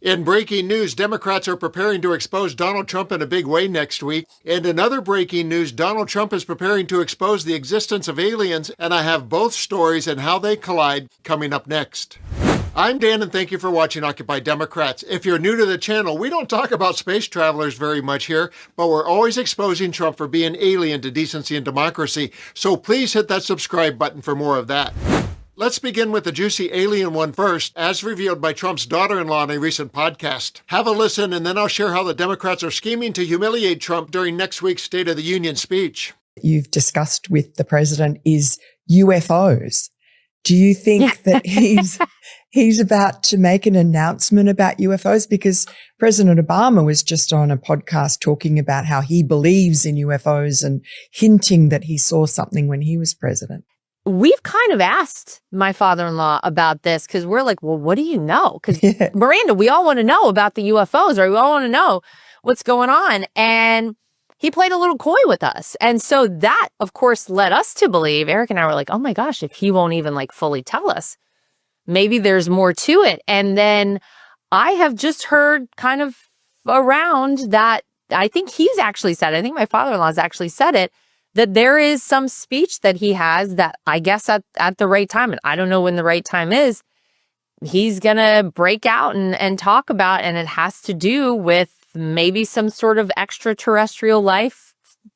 In breaking news, Democrats are preparing to expose Donald Trump in a big way next week. And in other breaking news, Donald Trump is preparing to expose the existence of aliens, and I have both stories and how they collide coming up next. I'm Dan, and thank you for watching Occupy Democrats. If you're new to the channel, we don't talk about space travelers very much here, but we're always exposing Trump for being alien to decency and democracy. So please hit that subscribe button for more of that. Let's begin with the juicy alien one first, as revealed by Trump's daughter-in-law in a recent podcast. Have a listen, and then I'll share how the Democrats are scheming to humiliate Trump during next week's State of the Union speech. You've discussed with the president is UFOs. Do you think that he's about to make an announcement about UFOs? Because President Obama was just on a podcast talking about how he believes in UFOs and hinting that he saw something when he was president. We've kind of asked my father-in-law about this because we're like, well, what do you know? Because Miranda, we all want to know about the UFOs, or we all want to know what's going on. And he played a little coy with us. And so that, of course, led us to believe, Eric and I were like, oh my gosh, if he won't even like fully tell us, maybe there's more to it. And then I have just heard kind of around that, I think he's actually said it, I think my father-in-law's actually said it, that there is some speech that he has that I guess at the right time, and I don't know when the right time is, he's going to break out and talk about, and it has to do with maybe some sort of extraterrestrial life,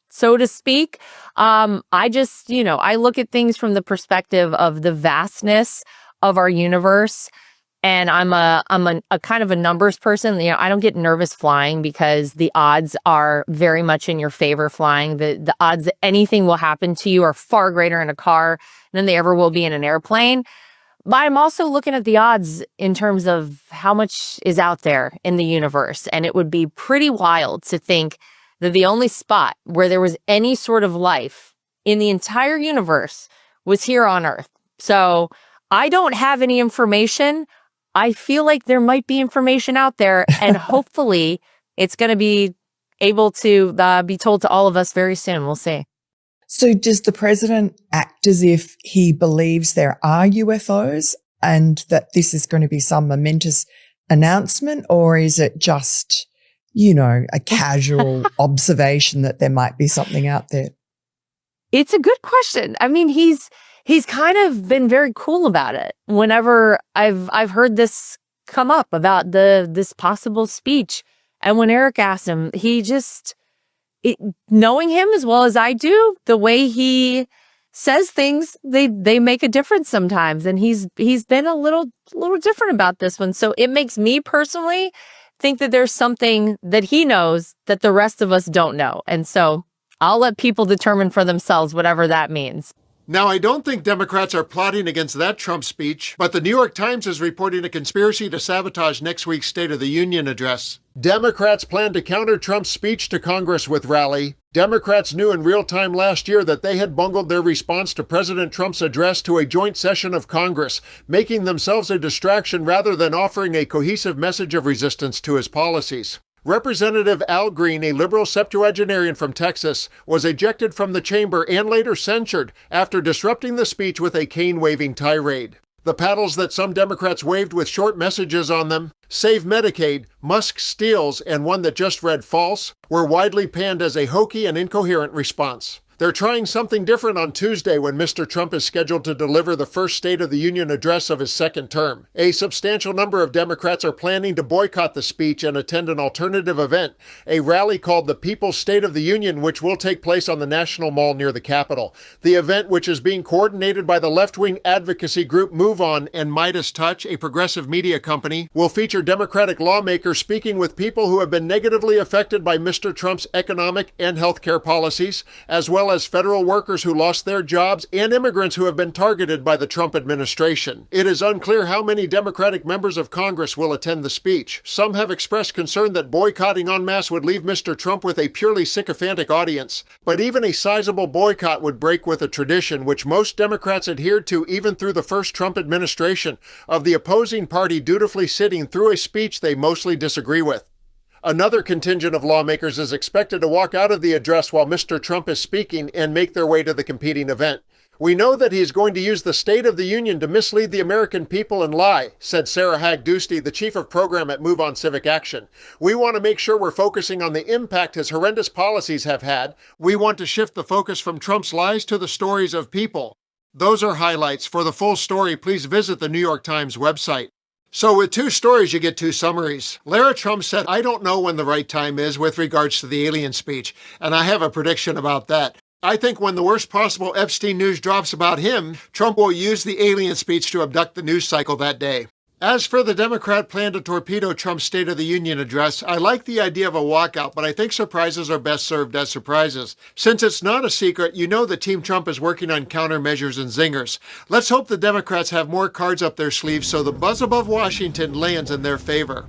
so to speak. I just, I look at things from the perspective of the vastness of our universe. And I'm a kind of a numbers person. I don't get nervous flying because the odds are very much in your favor flying. The odds that anything will happen to you are far greater in a car than they ever will be in an airplane. But I'm also looking at the odds in terms of how much is out there in the universe. And it would be pretty wild to think that the only spot where there was any sort of life in the entire universe was here on Earth. So I don't have any information. I feel like there might be information out there, and hopefully it's going to be able to be told to all of us very soon. We'll see. So does the president act as if he believes there are UFOs and that this is going to be some momentous announcement, or is it just, a casual observation that there might be something out there? It's a good question. I mean, he's kind of been very cool about it. Whenever I've heard this come up about this possible speech, and when Eric asked him, he just, knowing him as well as I do, the way he says things, they make a difference sometimes. And he's been a little different about this one. So it makes me personally think that there's something that he knows that the rest of us don't know. And so I'll let people determine for themselves whatever that means. Now, I don't think Democrats are plotting against that Trump speech, but the New York Times is reporting a conspiracy to sabotage next week's State of the Union address. Democrats plan to counter Trump's speech to Congress with rally. Democrats knew in real time last year that they had bungled their response to President Trump's address to a joint session of Congress, making themselves a distraction rather than offering a cohesive message of resistance to his policies. Representative Al Green, a liberal septuagenarian from Texas, was ejected from the chamber and later censured after disrupting the speech with a cane-waving tirade. The paddles that some Democrats waved with short messages on them, Save Medicaid, Musk steals, and one that just read false, were widely panned as a hokey and incoherent response. They're trying something different on Tuesday when Mr. Trump is scheduled to deliver the first State of the Union address of his second term. A substantial number of Democrats are planning to boycott the speech and attend an alternative event, a rally called the People's State of the Union, which will take place on the National Mall near the Capitol. The event, which is being coordinated by the left-wing advocacy group Move On and Midas Touch, a progressive media company, will feature Democratic lawmakers speaking with people who have been negatively affected by Mr. Trump's economic and healthcare policies, as well as federal workers who lost their jobs and immigrants who have been targeted by the Trump administration. It is unclear how many Democratic members of Congress will attend the speech. Some have expressed concern that boycotting en masse would leave Mr. Trump with a purely sycophantic audience. But even a sizable boycott would break with a tradition which most Democrats adhered to even through the first Trump administration, of the opposing party dutifully sitting through a speech they mostly disagree with. Another contingent of lawmakers is expected to walk out of the address while Mr. Trump is speaking and make their way to the competing event. We know that he is going to use the State of the Union to mislead the American people and lie, said Sarah Hagdusty, the chief of program at Move On Civic Action. We want to make sure we're focusing on the impact his horrendous policies have had. We want to shift the focus from Trump's lies to the stories of people. Those are highlights. For the full story, please visit the New York Times website. So with two stories, you get two summaries. Lara Trump said, I don't know when the right time is with regards to the alien speech, and I have a prediction about that. I think when the worst possible Epstein news drops about him, Trump will use the alien speech to abduct the news cycle that day. As for the Democrat plan to torpedo Trump's State of the Union address, I like the idea of a walkout, but I think surprises are best served as surprises. Since it's not a secret, you know that Team Trump is working on countermeasures and zingers. Let's hope the Democrats have more cards up their sleeves so the buzz above Washington lands in their favor.